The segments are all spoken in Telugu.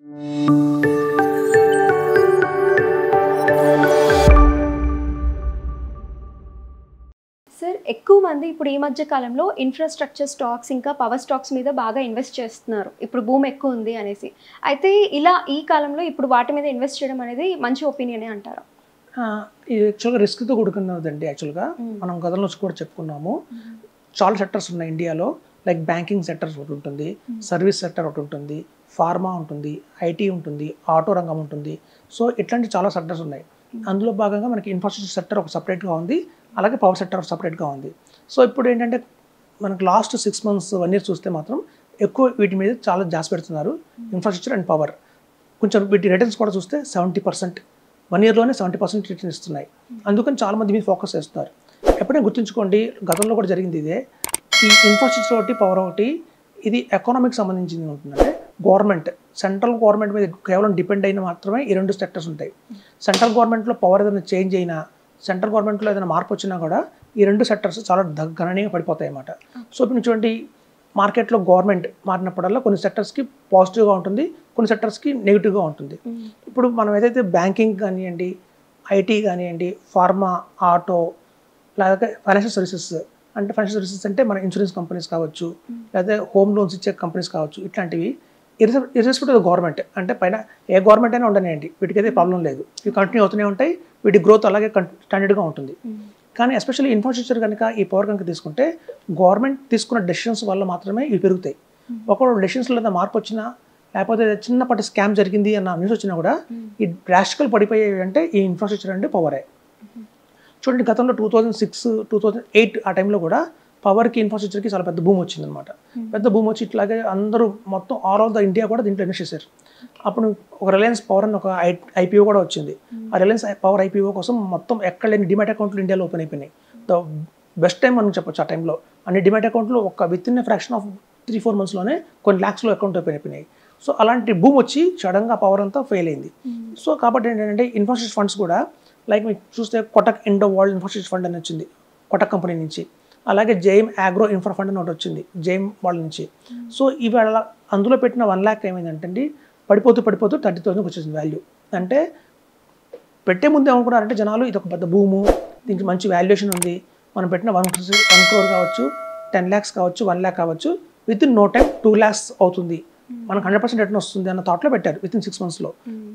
సార్ ఎక్కువ మంది ఇప్పుడు ఈ మధ్య కాలంలో ఇన్ఫ్రాస్ట్రక్చర్ స్టాక్స్ ఇంకా పవర్ స్టాక్స్ మీద బాగా ఇన్వెస్ట్ చేస్తున్నారు. ఇప్పుడు బూమ్ ఎక్కువ ఉంది అనేసి. అయితే ఇలా ఈ కాలంలో ఇప్పుడు వాటి మీద ఇన్వెస్ట్ చేయడం అనేది మంచి ఒపీనియనే అంటారా? ఇది యాక్చువల్గా రిస్క్తో కూడుకున్నదండి. యాక్చువల్గా మనం గతంలో కూడా చెప్పుకున్నాము. చాలా సెక్టర్స్ ఉన్నాయి ఇండియాలో. లైక్ బ్యాంకింగ్ సెక్టర్ ఒకటి ఉంటుంది, సర్వీస్ సెక్టర్ ఒకటి ఉంటుంది, ఫార్మా ఉంటుంది, ఐటీ ఉంటుంది, ఆటో రంగం ఉంటుంది. సో ఇట్లాంటి చాలా సెక్టర్స్ ఉన్నాయి. అందులో భాగంగా మనకి ఇన్ఫ్రాస్ట్రక్చర్ సెక్టర్ ఒక సపరేట్గా ఉంది, అలాగే పవర్ సెక్టర్ సపరేట్గా ఉంది. సో ఇప్పుడు ఏంటంటే మనకు లాస్ట్ 6 months 1 year చూస్తే మాత్రం ఎక్కువ వీటి మీద చాలా జాస్ పెడుతున్నారు. ఇన్ఫ్రాస్ట్రక్చర్ అండ్ పవర్ కొంచెం వీటి రిటర్న్స్ కూడా చూస్తే 70%, 1 yearలోనే 70% రిటర్న్ ఇస్తున్నాయి. అందుకని చాలామంది మీద ఫోకస్ చేస్తున్నారు. ఎప్పుడైనా గుర్తుంచుకోండి, గతంలో కూడా జరిగింది ఇదే. ఈ ఇన్ఫ్రాస్ట్రక్చర్ ఒకటి, పవర్ ఒకటి, ఇది ఎకానమీకి సంబంధించింది ఉంటుందంటే గవర్నమెంట్, సెంట్రల్ గవర్నమెంట్ మీద కేవలం డిపెండ్ అయిన మాత్రమే ఈ 2 సెక్టర్స్ ఉంటాయి. సెంట్రల్ గవర్నమెంట్లో పవర్ ఏదైనా చేంజ్ అయినా, సెంట్రల్ గవర్నమెంట్లో ఏదైనా మార్పు వచ్చినా కూడా ఈ 2 సెక్టర్స్ చాలా గణనీయంగా పడిపోతాయి అన్నమాట. సో ఇప్పుడు చూడండి, మార్కెట్లో గవర్నమెంట్ మారినప్పుడల్లా కొన్ని సెక్టర్స్కి పాజిటివ్గా ఉంటుంది, కొన్ని సెక్టర్స్కి నెగిటివ్గా ఉంటుంది. ఇప్పుడు మనం ఏదైతే బ్యాంకింగ్ కానివ్వండి, ఐటీ కానివ్వండి, ఫార్మా, ఆటో, లేకపోతే ఫైనాన్షియల్ సర్వీసెస్, అంటే ఫైనాన్షియల్ సర్వీసెస్ అంటే మన ఇన్సూరెన్స్ కంపెనీస్ కావచ్చు, లేకపోతే హోమ్ లోన్స్ ఇచ్చే కంపెనీస్ కావచ్చు, ఇట్లాంటివి ఇర్రెస్పెక్టివ్ ఆఫ్ గవర్నమెంట్, అంటే పైన ఏ గవర్నమెంట్ అయినా ఉండనివ్వండి, వీటికైతే ప్రాబ్లం లేదు, ఇవి కంటిన్యూ అవుతూనే ఉంటాయి, వీటి గ్రోత్ అలాగే స్టాండర్డ్గా ఉంటుంది. కానీ ఎస్పెషల్లీ ఇన్ఫ్రాస్ట్రక్చర్ కనుక, ఈ పవర్ కనుక తీసుకుంటే గవర్నమెంట్ తీసుకున్న డెసిషన్స్ వల్ల మాత్రమే ఇవి పెరుగుతాయి. ఒకవేళ డెసిషన్స్లో ఏదైనా మార్పు వచ్చినా, లేకపోతే చిన్నపాటి స్కామ్ జరిగింది అన్న న్యూస్ వచ్చినా కూడా ఈ డ్రాస్టికల్ పడిపోయేవి అంటే ఈ ఇన్ఫ్రాస్ట్రక్చర్ అంటే పవరే. చూడండి, గతంలో 2006, 2008 ఆ టైంలో కూడా పవర్కి, ఇన్ఫ్రాస్ట్రక్చర్కి చాలా పెద్ద భూమి వచ్చిందనమాట. పెద్ద భూమి వచ్చి ఇట్లాగే అందరూ మొత్తం ఆల్ ఓవర్ ద ఇండియా కూడా దీంట్లో ఇన్వెస్ట్ చేశారు. అప్పుడు ఒక రిలయన్స్ పవర్ అని ఒక ఐపీఓ కూడా వచ్చింది. ఆ రిలయన్స్ పవర్ ఐపీఓ కోసం మొత్తం ఎక్కడ లేని డిమాట్ అకౌంట్లు ఇండియాలో ఓపెన్ అయిపోయినాయి. ద బెస్ట్ టైం అని చెప్పొచ్చు ఆ టైంలో. అన్ని డిమాట్ అకౌంట్లు ఒక విత్ ఇన్ ఫ్రాక్షన్ ఆఫ్ 3-4 monthsలోనే కొన్ని lakhsలో అకౌంట్ ఓపెన్ అయిపోయినాయి. సో అలాంటి భూమి వచ్చి సడన్గా పవర్ అంతా ఫెయిల్ అయింది. సో కాబట్టి ఏంటంటే ఇన్ఫ్రాస్ట్రక్చర్ ఫండ్స్ కూడా, లైక్ మీకు చూస్తే Kotak Indo world infrastructure fund అని వచ్చింది కొటక్ కంపెనీ నుంచి, అలాగే జైమ్ ఆగ్రో ఇన్ఫ్రా ఫండ్ అని ఒకటి వచ్చింది జైమ్ వాళ్ళ నుంచి. సో ఇవాళ అందులో పెట్టిన 1 lakh ఏమైందంటే పడిపోతూ 30,000 వచ్చేసింది వాల్యూ. అంటే పెట్టే ముందు ఏమనుకున్నారంటే జనాలు, ఇది ఒక పెద్ద భూము, దీనికి మంచి వాల్యుయేషన్ ఉంది, మనం పెట్టిన 1 crore కావచ్చు, 10 lakhs కావచ్చు, 1 lakh కావచ్చు, within no time 2 lakhs అవుతుంది, మనకు 100% రిటర్న్ వస్తుంది అన్న థాట్లో పెట్టారు విత్ ఇన్ 6 monthsలో.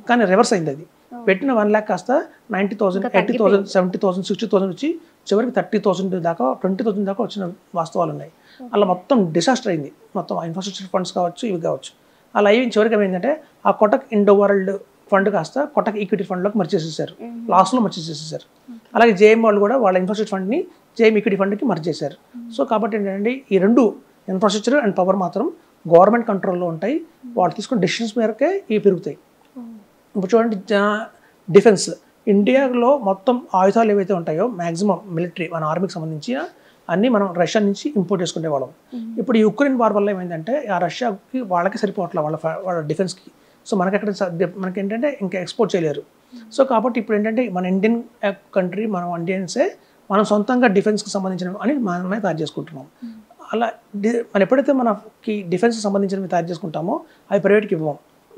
కానీ రివర్స్ అయింది. అది పెట్టిన 1 lakh కాస్త 90,000, 80,000, 70,000, 60,000 వచ్చి చివరికి 30,000 దాకా, 20,000 దాకా వచ్చిన వాస్తవాలు ఉన్నాయి. అలా మొత్తం డిసాస్టర్ అయింది, మొత్తం ఇన్ఫ్రాస్ట్రక్చర్ ఫండ్స్ కావచ్చు, ఇవి కావచ్చు. అలా అయ్యి చివరికి ఏమైందంటే ఆ కొటక్ ఇండో వరల్డ్ ఫండ్ కాస్త కొటక్ ఈక్విటీ ఫండ్లోకి మర్చి చేసేసారు, లాస్ట్లో మర్చి చేసేసారు. అలాగే జేఎం వాళ్ళు కూడా వాళ్ళ ఇన్ఫ్రాస్ట్రక్చర్ ఫండ్ని జేఎం ఈక్విటీ ఫండ్కి మర్చి చేశారు. సో కాబట్టి ఏంటంటే ఈ 2 ఇన్ఫ్రాస్ట్రక్చర్ అండ్ పవర్ మాత్రం గవర్నమెంట్ కంట్రోల్లో ఉంటాయి, వాళ్ళు తీసుకున్న డెసిషన్స్ మేరకే ఇవి పెరుగుతాయి. ఇప్పుడు చూడండి, డిఫెన్స్, ఇండియాలో మొత్తం ఆయుధాలు ఏవైతే ఉంటాయో మ్యాక్సిమం మిలిటరీ, మన ఆర్మీకి సంబంధించి అన్నీ మనం రష్యా నుంచి ఇంపోర్ట్ చేసుకునే వాళ్ళం. ఇప్పుడు ఈ యుక్రెయిన్ వార్ వల్ల ఏమైందంటే ఆ రష్యాకి వాళ్ళకి సరిపోవట్లేదు వాళ్ళ డిఫెన్స్కి. సో మనకి ఏంటంటే ఇంకా ఎక్స్పోర్ట్ చేయలేరు. సో కాబట్టి ఇప్పుడు ఏంటంటే మన ఇండియన్ కంట్రీ, మనం ఇండియన్సే మనం సొంతంగా డిఫెన్స్కి సంబంధించిన అని మనమే తయారు చేసుకుంటున్నాం. అలా మనం ఎప్పుడైతే మనకి డిఫెన్స్కి సంబంధించినవి తయారు చేసుకుంటామో అవి ప్రైవేట్కి ఇవ్వం,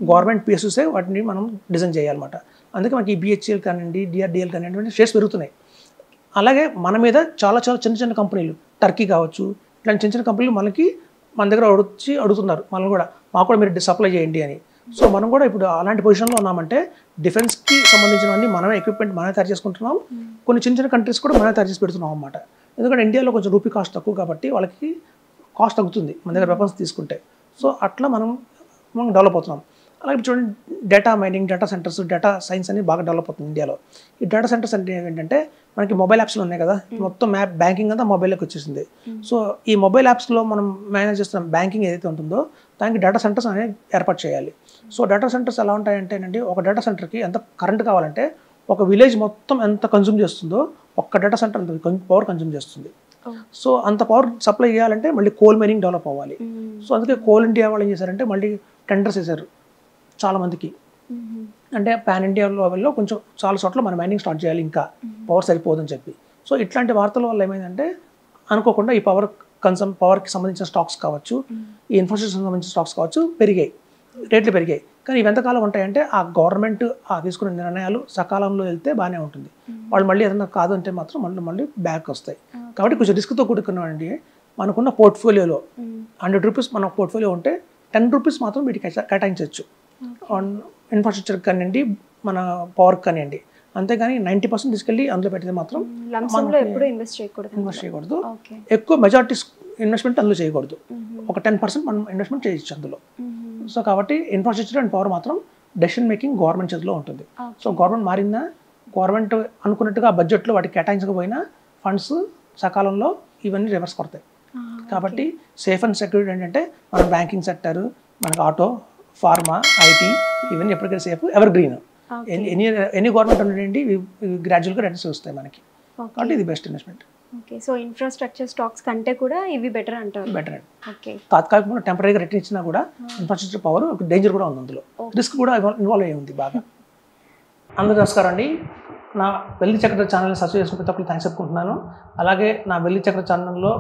గవర్నమెంట్ పిఎస్యూసే వాటిని మనం డిజైన్ చేయాలన్నమాట. అందుకే మనకి BHEL కానివ్వండి, DRDL కానివ్వండి షేర్స్ పెరుగుతున్నాయి. అలాగే మన మీద చాలా చిన్న కంపెనీలు, టర్కీ కావచ్చు, ఇట్లాంటి చిన్న కంపెనీలు మన దగ్గర వచ్చి అడుగుతున్నారు, మనం కూడా మాకు కూడా మీరు సప్లై చేయండి అని. సో మనం కూడా ఇప్పుడు అలాంటి పొజిషన్లో ఉన్నామంటే డిఫెన్స్కి సంబంధించినవన్నీ మనమే ఎక్విప్మెంట్ మనమే తయారు చేసుకుంటున్నాం. కొన్ని చిన్న కంట్రీస్ కూడా మనమే తయారు చేసి పెడుతున్నాం అన్నమాట. ఎందుకంటే ఇండియాలో కొంచెం రూపీ కాస్ట్ తక్కువ కాబట్టి వాళ్ళకి కాస్ట్ తగ్గుతుంది మన దగ్గర వెపన్స్ తీసుకుంటే. సో అట్లా మనం డెవలప్ అవుతున్నాం. అలాగే చూడండి, data mining, data centres, data science అనేది బాగా డెవలప్ అవుతుంది ఇండియాలో. ఈ డేటా సెంటర్స్ అంటే ఏంటంటే మనకి మొబైల్ యాప్స్లో ఉన్నాయి కదా, మొత్తం బ్యాంకింగ్ అంతా మొబైల్లోకి వచ్చేసింది. సో ఈ మొబైల్ యాప్స్లో మనం మేనేజ్ చేస్తున్న బ్యాంకింగ్ ఏదైతే ఉంటుందో దానికి డేటా సెంటర్స్ అనేది ఏర్పాటు చేయాలి. సో డేటా సెంటర్స్ ఎలా ఉంటాయంటే అండి, ఒక డేటా సెంటర్కి ఎంత కరెంట్ కావాలంటే ఒక విలేజ్ మొత్తం ఎంత కన్జ్యూమ్ చేస్తుందో ఒక్క డేటా సెంటర్ అంత పవర్ కన్జ్యూమ్ చేస్తుంది. సో అంత పవర్ సప్లై చేయాలంటే మళ్ళీ కోల్ మైనింగ్ డెవలప్ అవ్వాలి. సో అందుకే కోల్ ఇండియా వాళ్ళు ఏం చేశారంటే మళ్ళీ టెండర్స్ వేశారు చాలామందికి. అంటే పాన్ ఇండియా లెవెల్లో కొంచెం చాలా చోట్ల మన మైనింగ్ స్టార్ట్ చేయాలి, ఇంకా పవర్ సరిపోదని చెప్పి. సో ఇట్లాంటి వార్తల వల్ల ఏమైందంటే అనుకోకుండా ఈ పవర్కి సంబంధించిన స్టాక్స్ కావచ్చు, ఈ ఇన్ఫ్రాస్ట్రక్చర్ సంబంధించిన స్టాక్స్ కావచ్చు పెరిగాయి. రేట్లు పెరిగాయి. కానీ ఇవి ఎంతకాలం ఉంటాయంటే ఆ గవర్నమెంట్ తీసుకున్న నిర్ణయాలు సకాలంలో వెళ్తే బాగానే ఉంటుంది. వాళ్ళు మళ్ళీ ఏదైనా కాదు అంటే మాత్రం మళ్ళీ బ్యాక్ వస్తాయి. కాబట్టి కొంచెం రిస్క్తో కూడుకున్నవండి. మనకున్న పోర్ట్ఫోలియోలో 100 రూపీస్ మన పోర్ట్ఫోలియో ఉంటే 10 రూపీస్ మాత్రం వీటికి కేటాయించవచ్చు. ఇన్ఫ్రాస్ట్రక్చర్ కానివ్వండి, మన పవర్ కానివ్వండి. అంతేగాని 90% తీసుకెళ్ళి అందులో పెట్టితే మాత్రం ఇన్వెస్ట్ చేయకూడదు. ఎక్కువ మెజారిటీ ఇన్వెస్ట్మెంట్ అందులో చేయకూడదు. ఒక 10% మనం ఇన్వెస్ట్మెంట్ చేయొచ్చు అందులో. సో కాబట్టి ఇన్ఫ్రాస్ట్రక్చర్ అండ్ పవర్ మాత్రం డెసిషన్ మేకింగ్ గవర్నమెంట్ చేతిలో ఉంటుంది. సో గవర్నమెంట్ మారిందా, గవర్నమెంట్ అనుకున్నట్టుగా బడ్జెట్లో వాటికి కేటాయించకపోయినా ఫండ్స్ సకాలంలో ఇవన్నీ రివర్స్ కొడతాయి. కాబట్టి సేఫ్ అండ్ సెక్యూరిటీ ఏంటంటే మన బ్యాంకింగ్ సెక్టర్, మనకు ఆటో, ఫార్మా, ఐటీ ఇవన్నీ ఎప్పటికైనా safe, ever green. Any government ఉండేది గ్రాడ్యువల్గా రిటర్న్స్ వస్తాయి మనకి. కాబట్టి ఇది best investment. Okay, so infrastructure stocks కంటే కూడా ఇవి బెటర్ అంటారు. బెటర్ అండి. ఓకే, తాత్కాలికంగా టెంపరీగా రిటర్న్ ఇచ్చినా కూడా ఇన్ఫ్రాస్ట్రక్చర్ పవర్ ఒక డేంజర్ కూడా ఉంది, అందులో రిస్క్ కూడా ఇన్వాల్వ్ అయ్యి ఉంది బాగా. అందరూ నమస్కారం అండి. నా వెల్లి చక్ర ఛానల్ని సబ్స్క్రైబ్ చేసిన ప్రతి ఒక్కరు థ్యాంక్స్ చెప్పుకుంటున్నాను. అలాగే నా వెల్లి చక్ర ఛానల్లో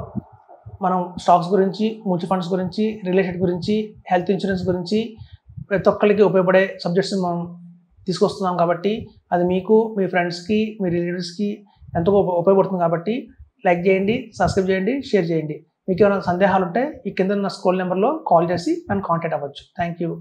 మనం స్టాక్స్ గురించి, మ్యూచువల్ ఫండ్స్ గురించి, రియల్ ఎస్టేట్ గురించి, హెల్త్ ఇన్సూరెన్స్ గురించి ప్రతి ఒక్కరికి ఉపయోగపడే సబ్జెక్ట్స్ మనం తీసుకొస్తున్నాం. కాబట్టి అది మీకు, మీ ఫ్రెండ్స్కి, మీ రిలేటివ్స్కి ఎంతో ఉపయోగపడుతుంది. కాబట్టి లైక్ చేయండి, సబ్స్క్రైబ్ చేయండి, షేర్ చేయండి. మీకు ఏమైనా సందేహాలు ఉంటే ఈ కింద నా స్క్రోల్ నెంబర్లో కాల్ చేసి నన్ను కాంటాక్ట్ అవ్వచ్చు. Thank you.